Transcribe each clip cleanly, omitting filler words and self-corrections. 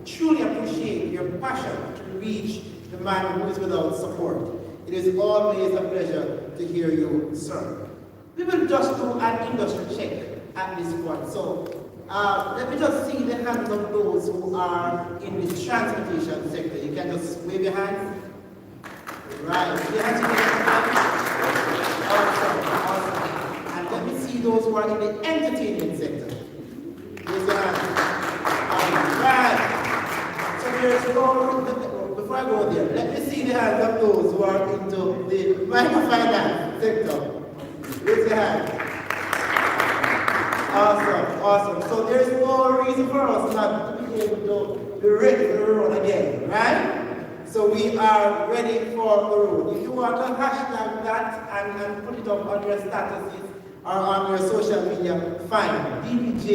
truly appreciate your passion to reach the man who is without support. It is always a pleasure to hear you, sir. We will just do an industry check at this point. So let me just see the hands of those who are in the transportation sector. You can just wave your hands. Right. You have to awesome. And let me see those who are in the entertainment sector. Raise your hands. All right. So there's no, before I go there, let me see the hands of those who are into the microfinance sector. Raise your hand. Awesome. So there's no reason for us not to be able to be ready for the road again, right? So we are ready for the road. If you want to hashtag that and put it up on your statuses or on your social media, fine. DBJ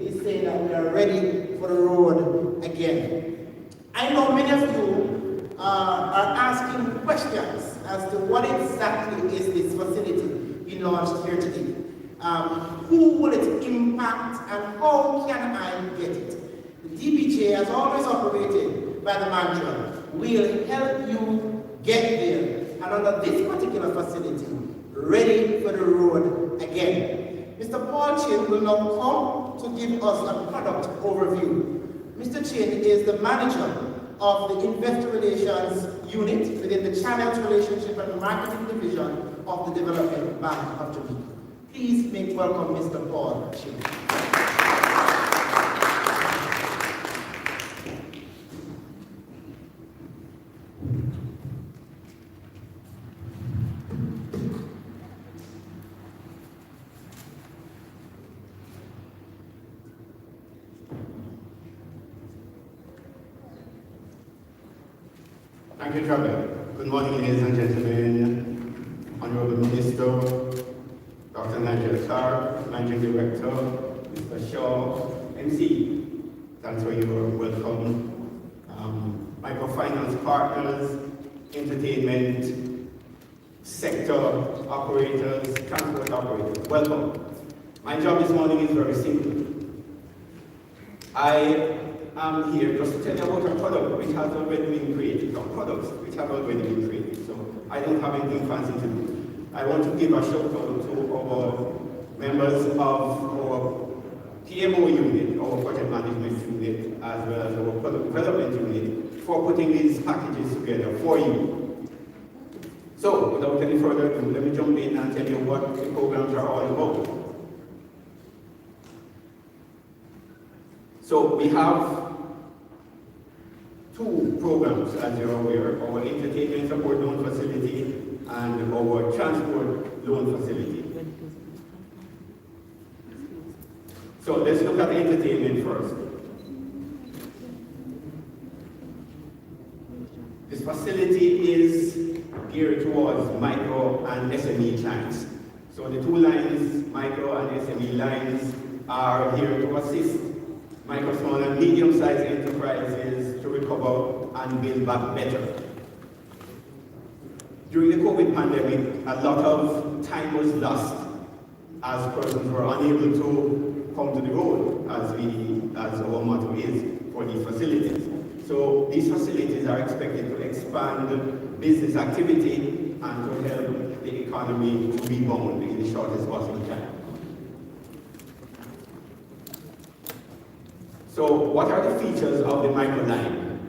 is saying that we are ready for the road again. I know many of you are asking questions as to what exactly is this facility we launched here today. Who will it impact and how can I get it? The DBJ has always operated by the mantra, we'll help you get there. And under this particular facility, ready for the road again. Mr. Paul Chin will now come to give us a product overview. Mr. Chin is the manager of the Investor Relations Unit within the Channels Relationship and Marketing Division of the Development Bank of Jamaica. Please make welcome Mr. Paul Chin. Thank you, Trevor. Good morning, ladies and gentlemen, Honorable Minister, Dr. Nigel Clark, Managing Director, Mr. Shaw, MC. Thanks for your welcome. Microfinance partners, entertainment sector operators, transport operators, welcome. My job this morning is very simple. I am here just to tell you about a product which has already been created, or products which have already been created. So I don't have anything fancy to do. I want to give a shout out to our members of our PMO unit, our project management unit, as well as our product development unit, for putting these packages together for you. So without any further ado, let me jump in and tell you what the programs are all about. So we have two programs, as you're aware, our entertainment support loan facility and our transport loan facility. So let's look at the entertainment first. This facility is geared towards micro and SME clients. So the two lines, micro and SME lines, are here to assist micro, small, and medium-sized enterprises to recover and build back better. During the COVID pandemic, a lot of time was lost as persons were unable to come to the road, as our motto is for these facilities. So these facilities are expected to expand business activity and to help the economy to rebound in the shortest possible time. So what are the features of the microline?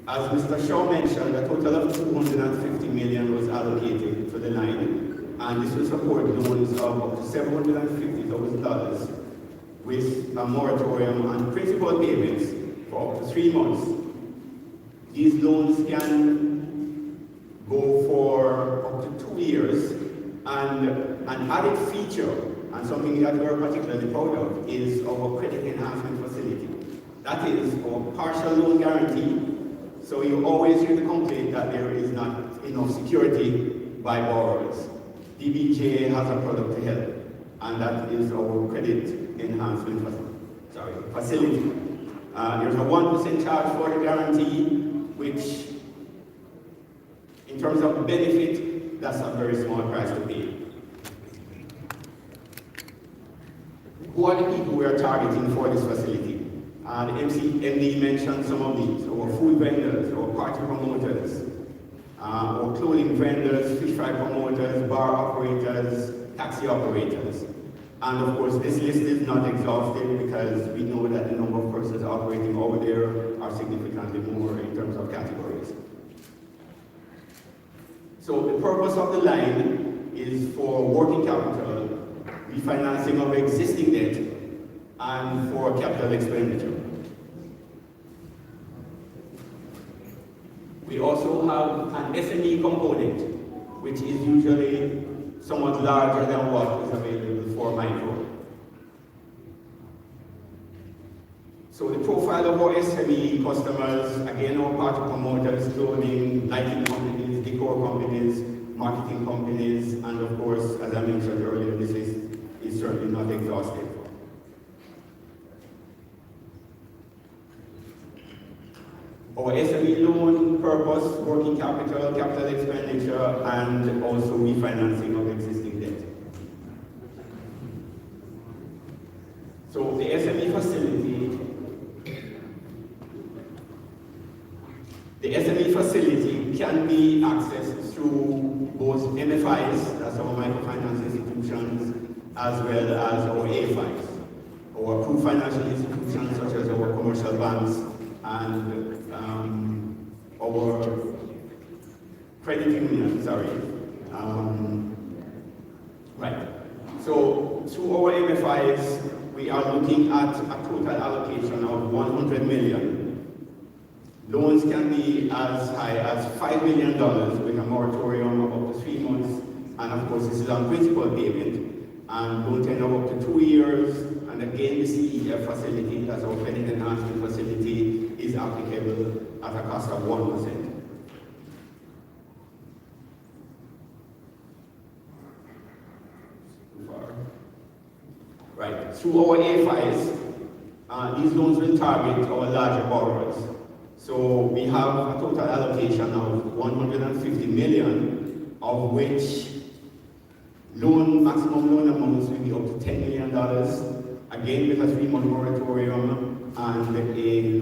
As Mr. Shaw mentioned, a total of 250 million was allocated to the line, and this will support loans of up to $750,000 with a moratorium on principal payments for up to 3 months. These loans can go for up to 2 years, and an added feature, and something that we're particularly proud of, is our credit enhancement facility. That is our partial loan guarantee. So you always hear the complaint that there is not enough security by borrowers. DBJ has a product to help, and that is our credit enhancement facility. There's a 1% charge for the guarantee, which, in terms of benefit, that's a very small price to pay. Who are the people we are targeting for this facility? The MD mentioned some of these: our food vendors, our party promoters, our clothing vendors, fish fry promoters, bar operators, taxi operators. And of course, this list is not exhaustive because we know that the number of persons operating over there are significantly more in terms of categories. So the purpose of the line is for working capital, refinancing of existing debt, and for capital expenditure. We also have an SME component, which is usually somewhat larger than what is available for micro. So the profile of our SME customers, again, our party promoters, clothing, lighting companies, decor companies, marketing companies, and of course, as I mentioned earlier, this is certainly not exhaustive. Our SME loan purpose, working capital, capital expenditure, and also refinancing of existing debt. So the SME facility can be accessed through both MFIs, that's our microfinance institutions, as well as our AFIs, our approved financial institutions such as our commercial banks and our credit union, right. So through our MFIs, we are looking at a total allocation of 100 million. Loans can be as high as $5 million with a moratorium of up to 3 months, and of course this is on principal payment, and loan tenure up to 2 years, and again the CEF facility, that's our credit enhancement facility, is applicable at a cost of 1%. Right, through our AFIs, these loans will target our larger borrowers. So we have a total allocation of 150 million, of which maximum loan amounts will be up to $10 million, again with a 3-month moratorium and a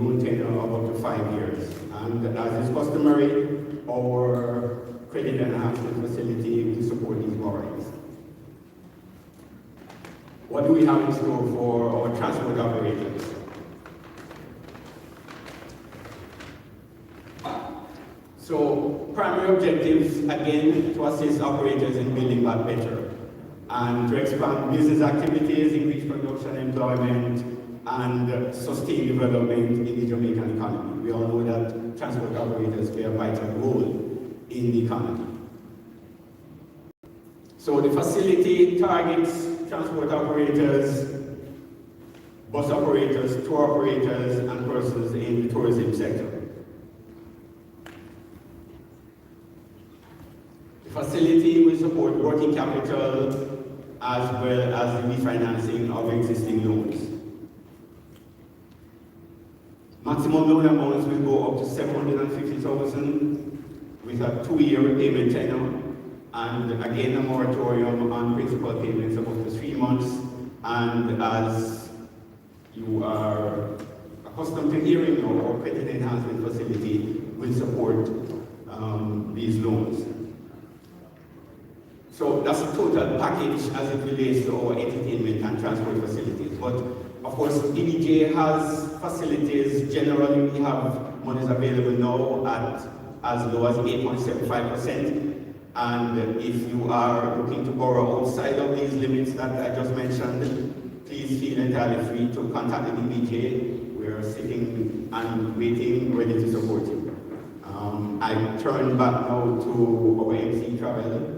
loan tenure of up to 5 years. And as is customary, our credit enhancement facility will support these borrowings. What do we have in store for our transport operators? So, primary objectives, again, to assist operators in building back better and to expand business activities, increase production, employment, and sustain development in the Jamaican economy. We all know that transport operators play a vital role in the economy. So the facility targets transport operators, bus operators, tour operators, and persons in the tourism sector. The facility will support working capital as well as the refinancing of existing loans. Maximum loan amounts will go up to $750,000 with a 2-year payment tenure, and again a moratorium on principal payments of up to 3 months. And as you are accustomed to hearing, our credit enhancement facility will support these loans. So that's a total package as it relates to our entertainment and transport facilities. But of course, DBJ has facilities. Generally, we have monies available now at as low as 8.75%. And if you are looking to borrow outside of these limits that I just mentioned, please feel entirely free to contact the DBJ. We are sitting and waiting, ready to support you. I turn back now to our MC Travel.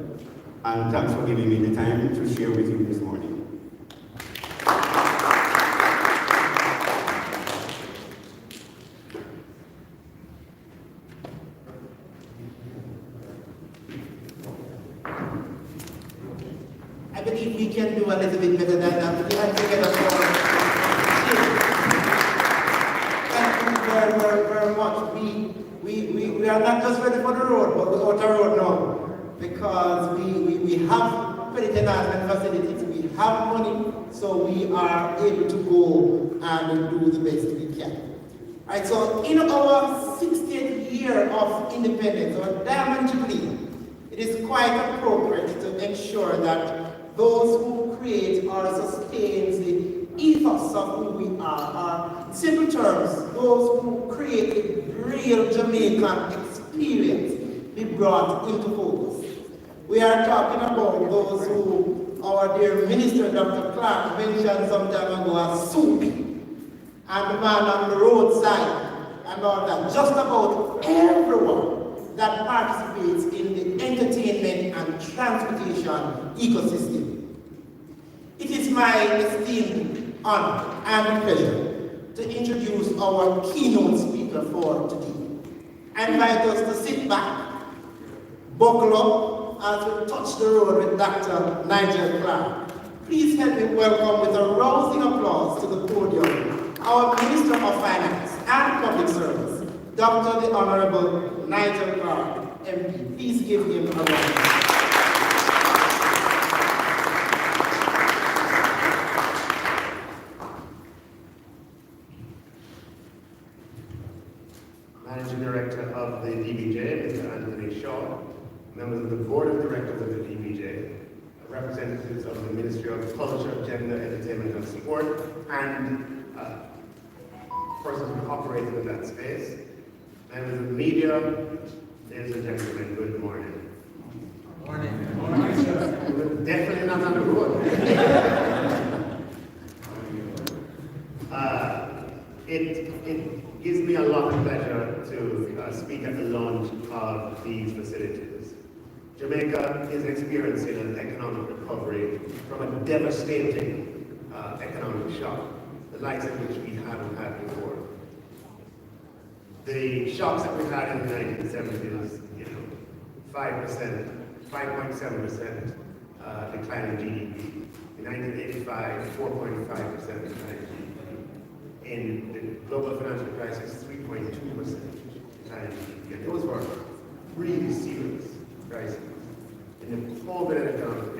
And thanks for giving me the time to share with you this morning. I believe we can do a little bit better than that. We have to get us all. Thank you very much. We are not just ready for the road, but we're out the road now. Because we have credit enhancement facilities, we have money, so we are able to go and do the best we can. Right, so in our 60th year of independence, our Diamond Jubilee, it is quite appropriate to ensure that those who create or sustain the ethos of who we are, in simple terms, those who create the real Jamaican experience, be brought into focus. We are talking about those who our dear Minister Dr. Clark mentioned some time ago as soup, and the man on the roadside, and all that. Just about everyone that participates in the entertainment and transportation ecosystem. It is my esteemed honor and pleasure to introduce our keynote speaker for today. I invite us to sit back, buckle up as we touch the road with Dr. Nigel Clark. Please help me welcome with a rousing applause to the podium our Minister of Finance and Public Service, Dr. the Honorable Nigel Clark, MP. Please give him a round. Managing Director of the DBJ, Mr. Anthony Shaw, members of the Board of Directors of the DBJ, representatives of the Ministry of Culture, Gender, Entertainment and Sport, and persons who operate in that space, members of the media, ladies and gentlemen, good morning. Morning. We're definitely not on the road. It gives me a lot of pleasure to speak at the launch of these facilities. Jamaica is experiencing an economic recovery from a devastating economic shock, the likes of which we haven't had before. The shocks that we had in the 1970s, 5%, 5.7% decline in GDP. In 1985, 4.5% decline in GDP. In the global financial crisis, 3.2% decline in GDP. And those were really serious crises. In the COVID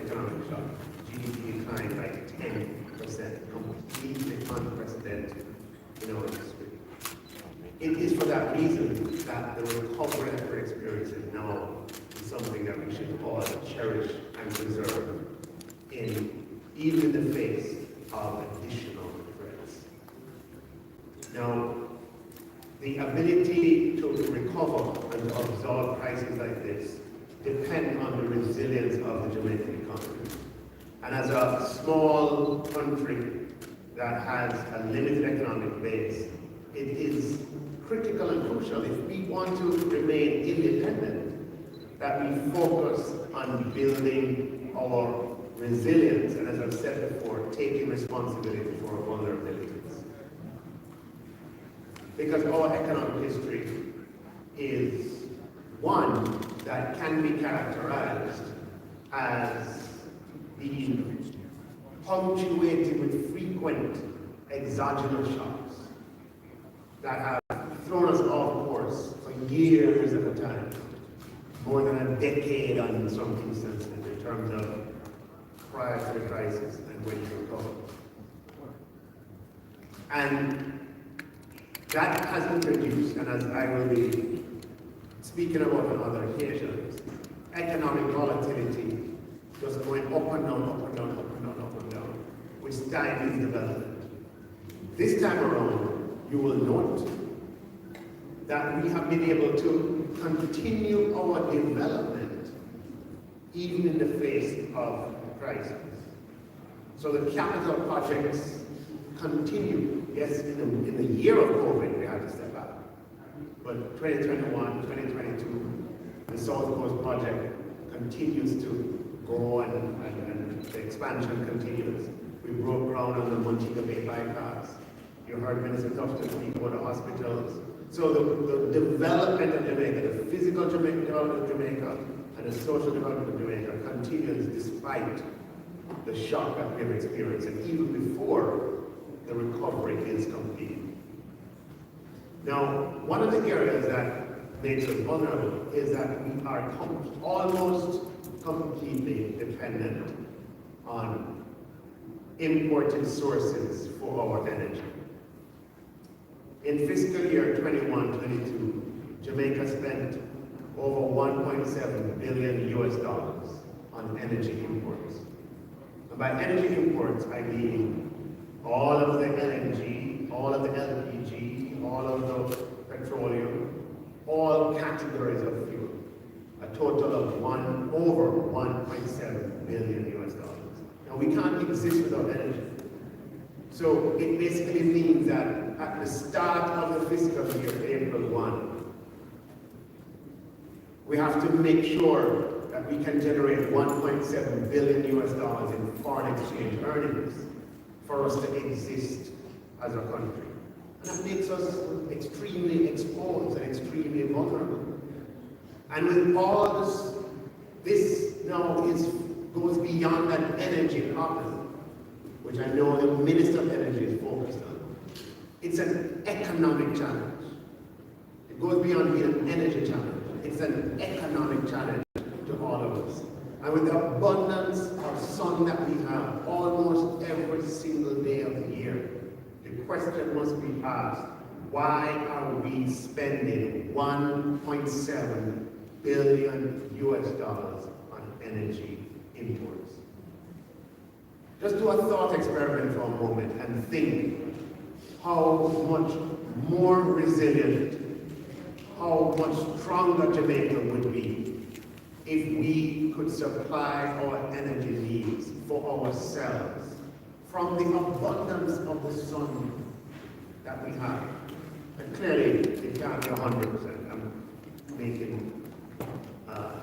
economic shock, GDP declined by 10%, completely unprecedented in our history. It is for that reason that the recovery that we're experiencing now is something that we should all cherish and preserve, even in the face of additional threats. Now, the ability to recover and to absorb crises like this depend on the resilience of the Jamaican economy. And as a small country that has a limited economic base, it is critical and crucial if we want to remain independent that we focus on building our resilience and, as I've said before, taking responsibility for our vulnerabilities. Because our economic history is one that can be characterized as being punctuated with frequent exogenous shocks that have thrown us off course for years at a time, more than a decade on some instances in terms of prior to the crisis and when to recover. And that has introduced, and as I will be speaking about on other occasions, economic volatility just going up and down, up and down, up and down, up and down, which stymies development. This time around, you will note that we have been able to continue our development even in the face of crisis. So the capital projects continue. Yes, in the year of COVID, we had to step back. But 2021, 2022, the South Coast project continues to go and the expansion continues. We broke ground on the Montego Bay bypass. You heard Minister Tufton speak about the hospitals. So the development of Jamaica, the physical development of Jamaica, and the social development of Jamaica continues despite the shock that we've experienced, and even before the recovery is complete. Now, one of the areas that makes us vulnerable is that we are almost completely dependent on imported sources for our energy. In fiscal year 21-22, Jamaica spent over 1.7 billion US dollars on energy imports. And by energy imports, I mean all of the LNG, all of the LPG, all of the petroleum, all categories of fuel. A total of over 1.7 billion US dollars. Now we can't exist without energy. So it basically means that at the start of the fiscal year, April 1, we have to make sure that we can generate 1.7 billion US dollars in foreign exchange earnings for us to exist as a country. And that makes us extremely exposed and extremely vulnerable. And with all this now goes beyond an energy problem, which I know the Minister of Energy is focused on. It's an economic challenge. It goes beyond being an energy challenge. It's an economic challenge to all of us. And with the abundance of sun that we have almost every single day of the year, the question must be asked, why are we spending 1.7 billion US dollars on energy imports? Just do a thought experiment for a moment and think how much more resilient, how much stronger Jamaica would be if we could supply our energy needs for ourselves from the abundance of the sun that we have. And clearly, it can't be 100%.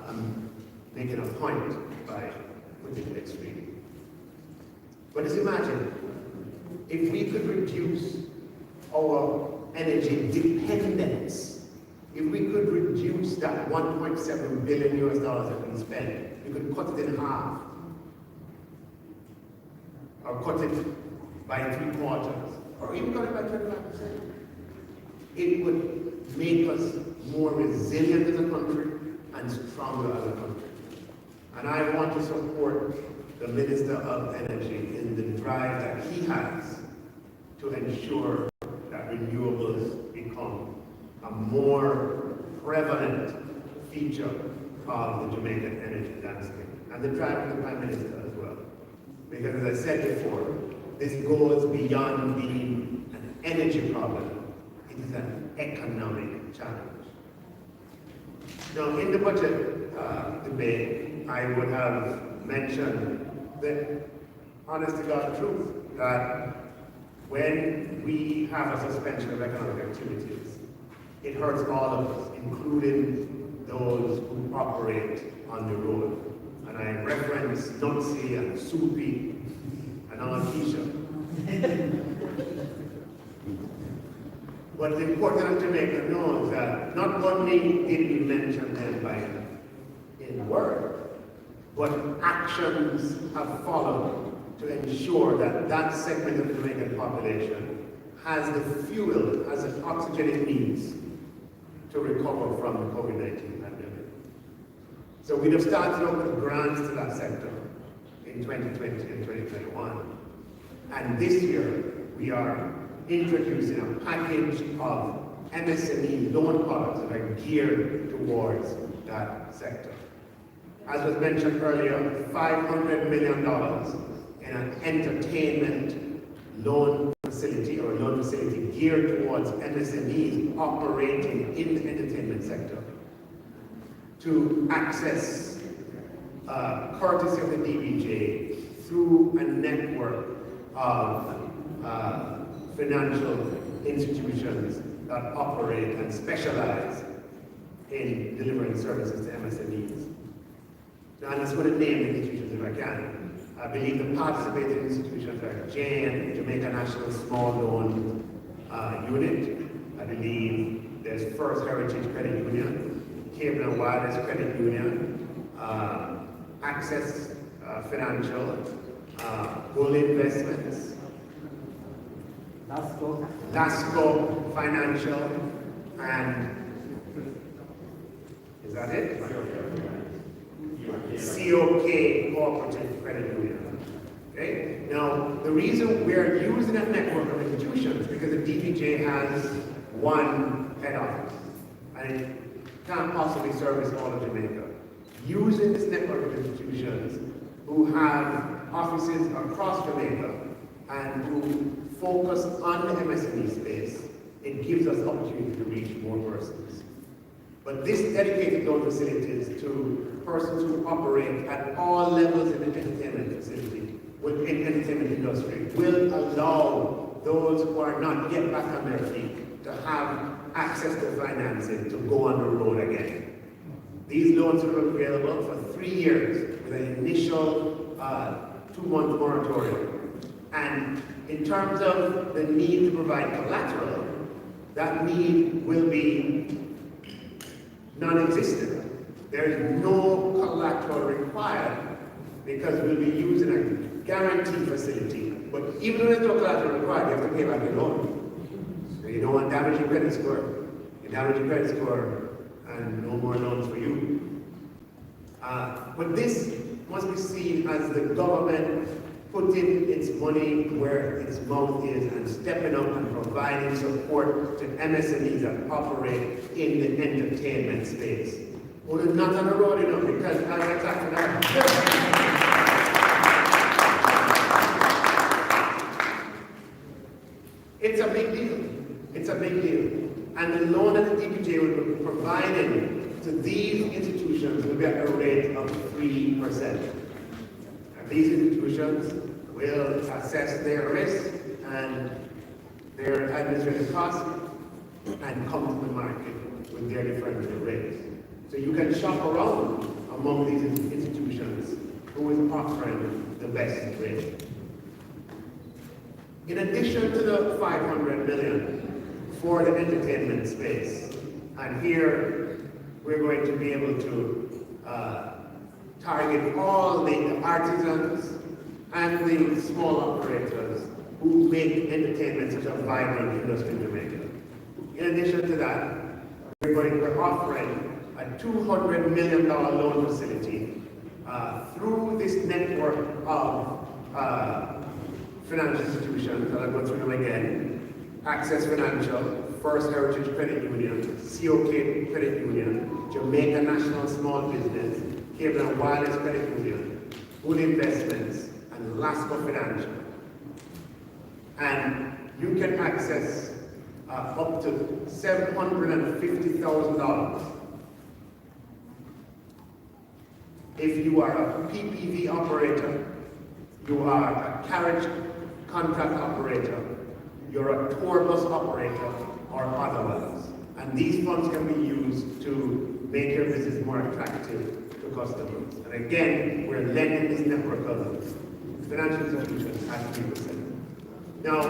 I'm making a point by putting it extremely. But just imagine if we could reduce our energy dependence, if we could reduce that 1.7 billion US dollars that we spend, we could cut it in half, or cut it by 3/4, or even cut it by 25%. It would make us more resilient as a country and stronger as a country. And I want to support the Minister of Energy in the drive that he has to ensure that renewables become a more prevalent feature of the Jamaican energy landscape, and the drive of the Prime Minister as well. Because as I said before, this goes beyond being an energy problem. It is an economic challenge. Now, in the budget debate, I would have mentioned the honest to God truth that when we have a suspension of economic activities, it hurts all of us, including those who operate on the road. And I reference Nunsi and Soupy and Aunt Keisha. But the important Jamaica knows that not only did we mention them in word, but actions have followed to ensure that that segment of the Jamaican population has the fuel, has the oxygen it needs to recover from the COVID-19 pandemic. So we have started out with grants to that sector in 2020 and 2021. And this year, we are introducing a package of MSME loan products that are geared towards that sector. As was mentioned earlier, $500 million in an entertainment loan facility or loan facility geared towards MSMEs operating in the entertainment sector to access, courtesy of the DBJ, through a network of financial institutions that operate and specialize in delivering services to MSMEs. Now, I'm just going to name the institutions if I can. I believe the participating institutions are JAN, Jamaica National Small Loan Unit. I believe there's First Heritage Credit Union, Cable and Wireless Credit Union, Access Financial, Bull Investments, Lasco Financial, and is that it? COK Cooperative Credit Union. Okay? Now, the reason we're using a network of institutions because the DBJ has one head office, and it can't possibly service all of Jamaica. Using this network of institutions who have offices across Jamaica and who focus on the MSME space, it gives us opportunity to reach more persons. But this dedicated loan facilities to persons who operate at all levels in the entertainment facility, within entertainment industry, will allow those who are not yet back on their feet to have access to financing to go on the road again. These loans are available for 3 years with an initial 2-month moratorium. And in terms of the need to provide collateral, that need will be non-existent. There is no collateral required because we'll be using a guarantee facility. But even though there's no collateral required, you have to pay back your loan. So you don't want to damage your credit score. You damage your credit score and no more loans for you. But this must be seen as the government putting its money where its mouth is and stepping up and providing support to MSMEs that operate in the entertainment space. Well, it's not on the road enough because as I talked about, it's a big deal. It's a big deal. And the loan that the DBJ will be providing to these institutions will be at a rate of 3%. And these institutions will assess their risk and their administrative costs and come to the market with their differential rates. So you can shop around among these institutions who is offering the best rate. In addition to the 500 million for the entertainment space, and here we're going to be able to target all the artisans and the small operators who make entertainment such a vibrant industry in Jamaica. In addition to that, we're offering a $200 million loan facility through this network of financial institutions, that I'll go through them again: Access Financial, First Heritage Credit Union, COK Credit Union, Jamaica National Small Business, Cable and Wireless Credit Union, Wood Investments, and Lasco Financial. And you can access up to $750,000 if you are a PPV operator, you are a carriage contract operator, you're a tour bus operator, or otherwise. And these funds can be used to make your business more attractive to customers. And again, we're lending this network of financial institutions at 3%. Now,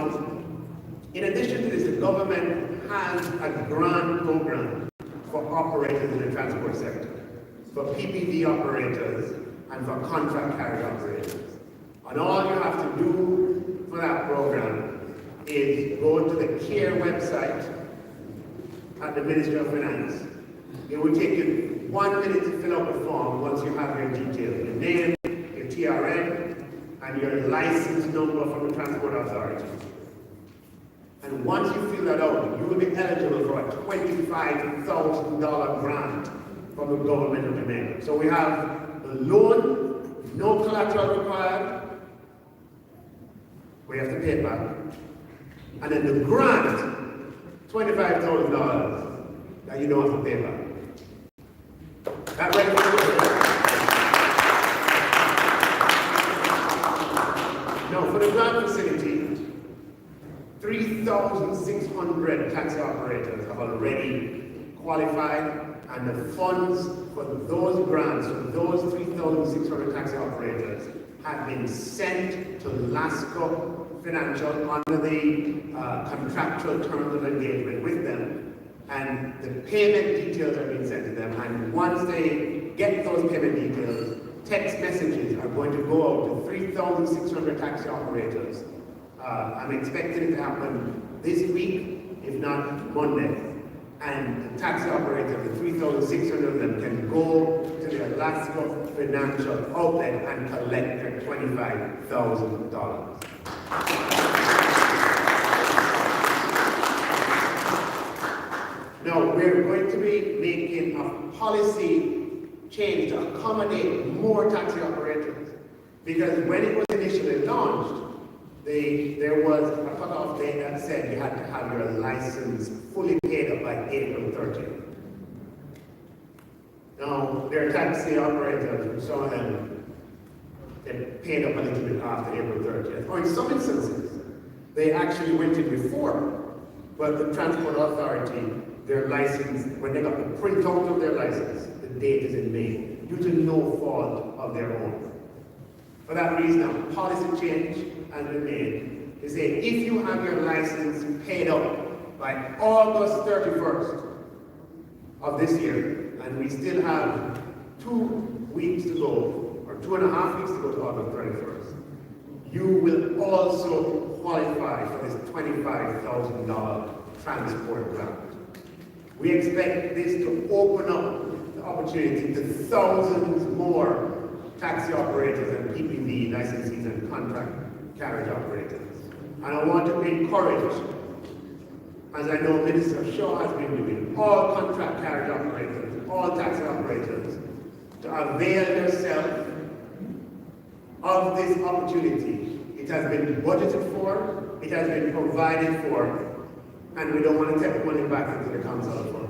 in addition to this, the government has a grant program for operators in the transport sector, for PPV operators and for contract carriage operators. And all you have to do for that program is go to the CARE website at the Ministry of Finance. It will take you 1 minute to fill out the form once you have your details, your name, your TRN, and your license number from the Transport Authority. And once you fill that out, you will be eligible for a $25,000 grant from the government of Jamaica. So we have the loan, no collateral required, we have to pay it back. And then the grant, $25,000 that you don't have to pay back. That ready for the Now, for the grant facility, 3,600 taxi operators have already qualified, and the funds for those grants, for those 3,600 taxi operators, have been sent to Lasco Financial under the contractual terms of engagement with them, and the payment details are being sent to them. And once they get those payment details, text messages are going to go out to 3,600 taxi operators. I'm expecting it to happen this week, if not Monday. And the taxi operators, the 3,600 of them, can go to the Alaska Financial Outlet and collect their $25,000. Now, we're going to be making a policy change to accommodate more taxi operators. Because when it was initially launched, there was a cutoff date that said you had to have your license fully paid up by April 30th. Now, there are taxi operators, some of them, they paid up a little bit after April 30th. Or in some instances, they actually went in before, but the Transport Authority, their license, when they got the printout of their license, the date is in May, due to no fault of their own. For that reason, a policy change has been made. They say if you have your license paid up by August 31st of this year, and we still have 2 weeks to go, or 2.5 weeks to go to August 31st, you will also qualify for this $25,000 transport grant. We expect this to open up the opportunity to thousands more taxi operators and PPV licensees and contract carriage operators. And I want to encourage, as I know Minister Shaw has been doing, all contract carriage operators, all taxi operators, to avail yourself of this opportunity. It has been budgeted for, it has been provided for, and we don't want to take the money back into the council fund.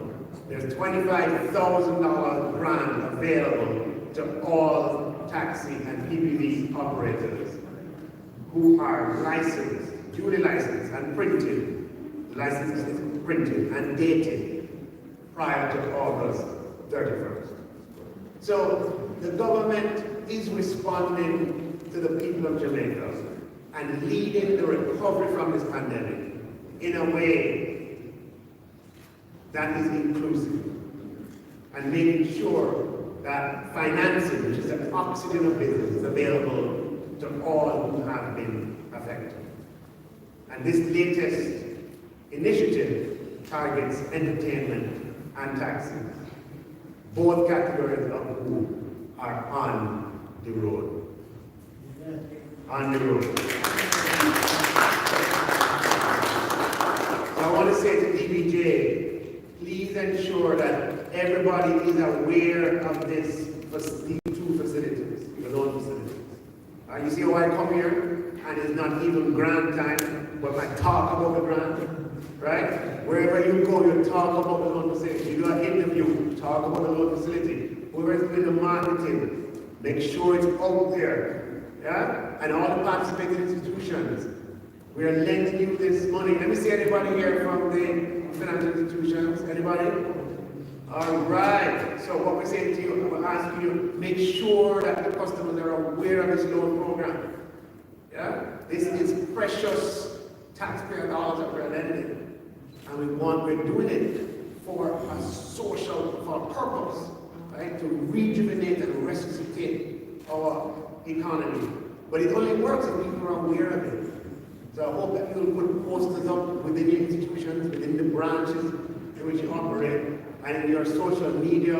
There's $25,000 grant available to all taxi and PPV operators who are licensed, duly licensed and printed, licenses printed and dated prior to August 31st. So the government is responding to the people of Jamaica and leading the recovery from this pandemic in a way that is inclusive and making sure that financing, which is the oxygen of business, is available to all who have been affected. And this latest initiative targets entertainment and taxis, both categories of who are on the road. On the road. So I want to say to DBJ, please ensure that everybody is aware of these 2 facilities, the loan facilities. You see how I come here and it's not even grant time, but I talk about the grant, right? Wherever you go, you talk about the loan facility. You do an interview, talk about the loan facility. Whoever's doing the marketing, make sure it's out there, yeah? And all the participating institutions, we are lending you this money. Let me see anybody here from the financial institutions. Anybody? All right. So what we're saying to you, we're asking you, make sure that the customers are aware of this loan program. Yeah? This is precious taxpayer dollars that we're lending. And we're doing it for a social, for a purpose, right? To rejuvenate and resuscitate our economy. But it only works if people are aware of it. So I hope that you'll put posters up within the institutions, within the branches in which you operate, and in your social media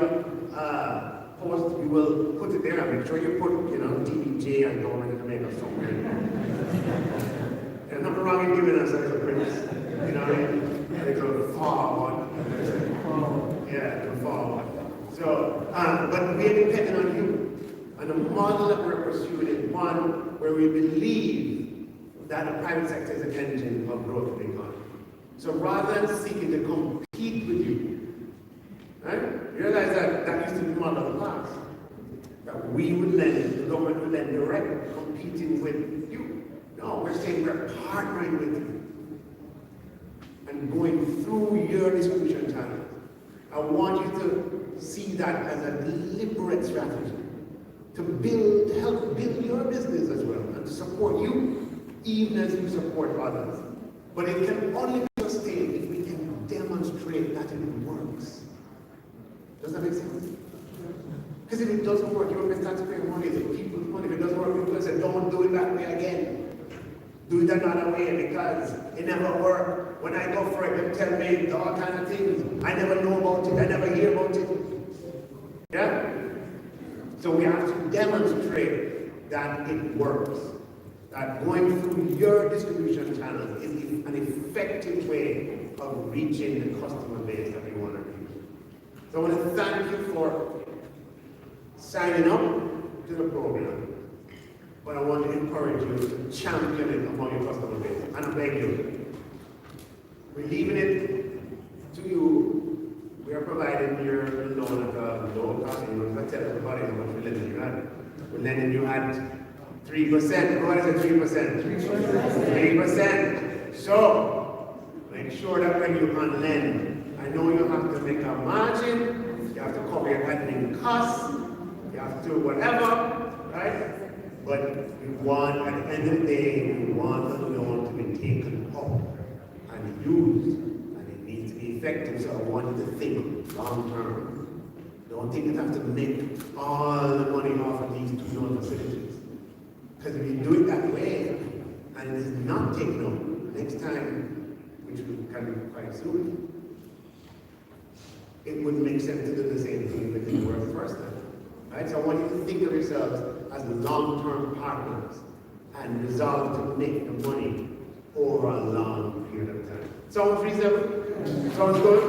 posts, we will put it there. Make sure you put, DBJ and Government of Jamaica somewhere. There's nothing wrong in giving us as a prince. You know what I mean? They go far one. Yeah, the far one. So, but we're dependent on you. And the model that we're pursuing is one where we believe that the private sector is an engine of growth of the economy. So rather than seeking to compete with you, right? Realize that used to be the model of the past. That we would lend, the government would lend direct, competing with you. No, we're saying we're partnering with you. And going through your distribution channels. I want you to see that as a deliberate strategy. To help build your business as well, and to support you, even as you support others. But it can only be sustained if we can demonstrate that it works. Does that make sense? Because if it doesn't work, you invest taxpayer money, it's people's money. If it doesn't work, people say, don't do it that way again. Do it another way because it never worked. When I go for it, they tell me all kinds of things. I never know about it, I never hear about it. Yeah? So we have to demonstrate that it works, that going through your distribution channels is an effective way of reaching the customer base that we want to reach. So I want to thank you for signing up to the program, but I want to encourage you to champion it among your customer base. And I beg you, we're leaving it to you. We are providing your loan at a low cost. You're not going to tell everybody how much we're lending you at. We're lending you at 3%. What is it, 3%? 3%. So, make sure that when you lend, I know you have to make a margin, you have to cover your admin costs, you have to do whatever, right? But we want, at the end of the day, we want the loan to be taken up and used, and it needs to be effective. So I want you to think long term. Don't think you have to make all the money off of these two loan facilities. Because if you do it that way, and it is not taken up next time, which can be quite soon, it wouldn't make sense to do the same thing that didn't work the first time. Right? So I want you to think of yourselves as long-term partners and resolve to make the money over a long period of time. Sounds reasonable? Sounds good?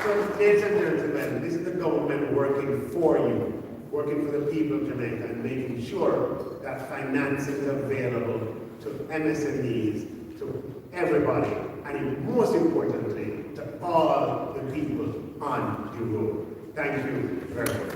So, ladies and gentlemen, this is the government working for you, working for the people of Jamaica, and making sure that finance is available to MSMEs, to everybody, and most importantly, to all the people on the road. Thank you very much.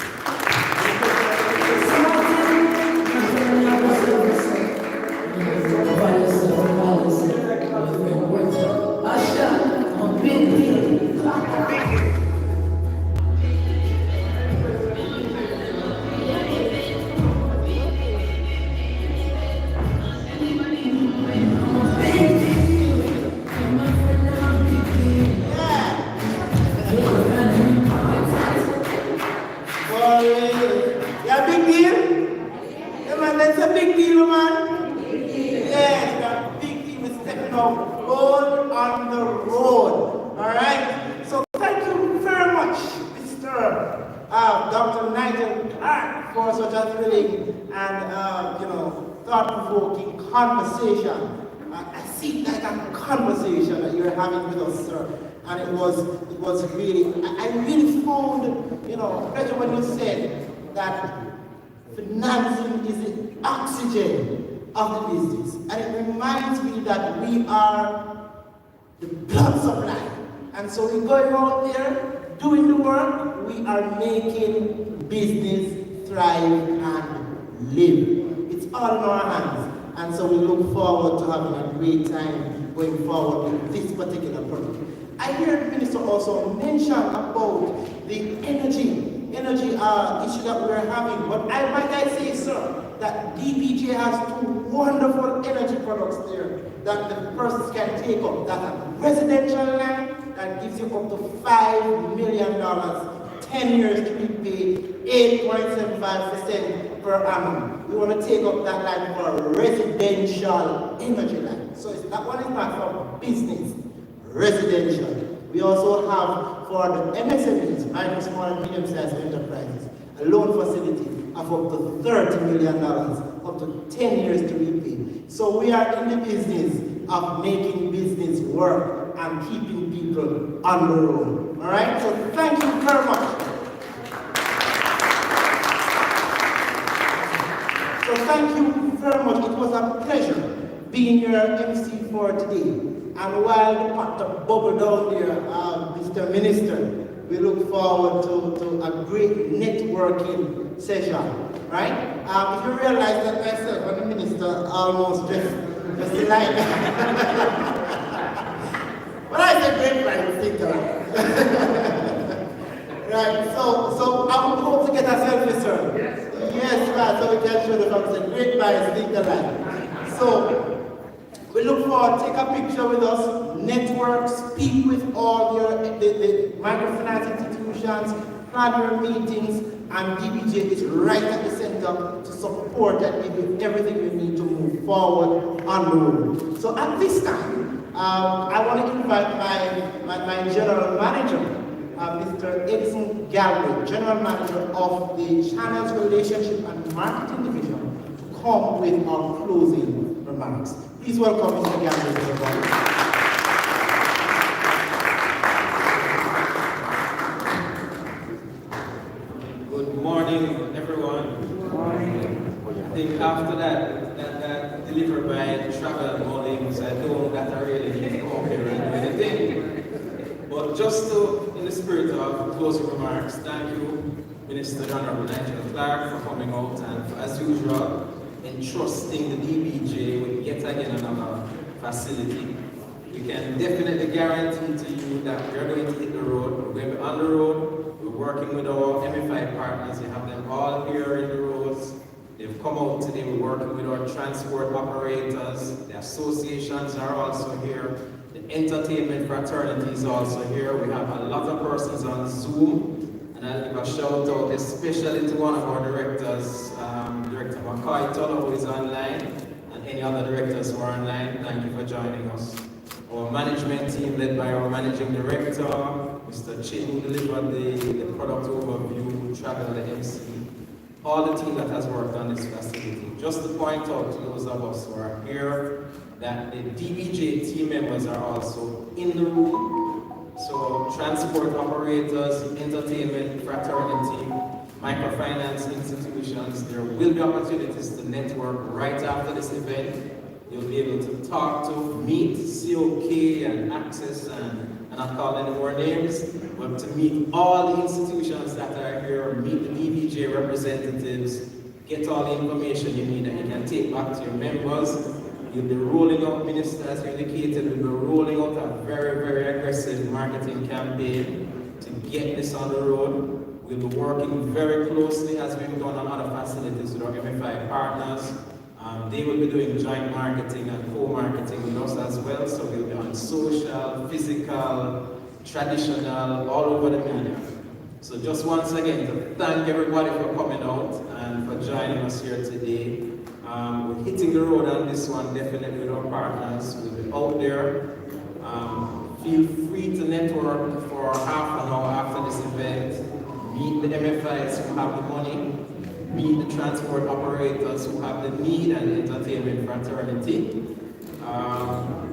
Yeah, big deal? Yeah, man, that's a big deal, man. Yes, that big deal is stepping out all on the road. All right? So thank you very much, Mr. Dr. Nigel Clark, for such a thrilling and, thought-provoking conversation. I see like a conversation that you're having with us, sir. And it was really, I really found, pleasure when you said that financing is the oxygen of the business. And it reminds me that we are the blood supply. And so we're going out there, doing the work, we are making business thrive and live. It's all in our hands. And so we look forward to having a great time going forward with this particular project. I heard the minister also mention about the energy issue that we're having. But might I say, sir, that DBJ has two wonderful energy products there that the persons can take up. That's a residential line that gives you up to $5 million, 10 years to repay, 8.75% per annum. We want to take up that line for a residential energy line. So that one is not for business, residential. We also have for the MSMEs, micro, small, and medium-sized enterprises, a loan facility of up to $30 million, up to 10 years to repay. So we are in the business of making business work and keeping people on the road. All right? So thank you very much. So thank you very much. It was a pleasure being your MC for today. And while the pot of bubble down there, Mr. Minister, we look forward to a great networking session, right? If you realize that myself and the minister almost just like when I say great pride, think right, so I would hope to get a selfie, sir. Yes, right, so we can show the folks a great pride, think alike. So we look forward, take a picture with us, network, speak with all the microfinance institutions, plan your meetings, and DBJ is right at the center to support and give you everything you need to move forward on the road. So at this time, I want to invite my general manager, Mr. Edison Galway, General Manager of the Channels Relationship and Marketing Division, to come with our closing remarks. Please welcome Mr. Galway, everybody. Good morning, everyone. Good morning. I think after that delivered by Travel Mullings, I know that I really need to come here and do anything. But just to, in the spirit of closing remarks, thank you, Minister Honorable Nigel Clark, for coming out and, as usual, entrusting the DBJ with yet again another facility. We can definitely guarantee to you that we are going to hit the road. We're going to be on the road. We're working with our MFI partners. You have them all here in the roads. They've come out today. We're working with our transport operators. The associations are also here. The entertainment fraternity is also here. We have a lot of persons on Zoom. And I'll give a shout out especially to one of our directors, Director McCoy Tuller, who is online, and any other directors who are online. Thank you for joining us. Our management team led by our managing director, Mr. Chin, who delivered the product overview, travel, the MC. All the team that has worked on this facility. Just to point out to those of us who are here that the DBJ team members are also in the room. So transport operators, entertainment fraternity, microfinance institutions, there will be opportunities to network right after this event. You'll be able to talk to, meet COK and Access and not call any more names, but to meet all the institutions that are here, meet the DBJ representatives, get all the information you need that you can take back to your members. You'll be rolling out, Minister, as you indicated, we'll be rolling out a very, very aggressive marketing campaign to get this on the road. We'll be working very closely, as we've done on other facilities with our MFI partners. They will be doing joint marketing and co-marketing with us as well, so we'll be on social, physical, traditional, all over the media. So just once again, to thank everybody for coming out and for joining us here today. We're hitting the road on this one, definitely with our partners. We'll be out there. Feel free to network for half an hour after this event. Meet the MFIs who have the money. Meet the transport operators who have the need and the entertainment fraternity.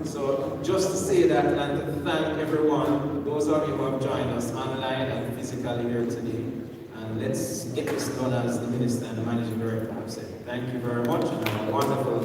So just to say that and to thank everyone, those of you who have joined us online and physically here today. And let's get this done as the Minister and the Managing Director have said. Thank you very much and have a wonderful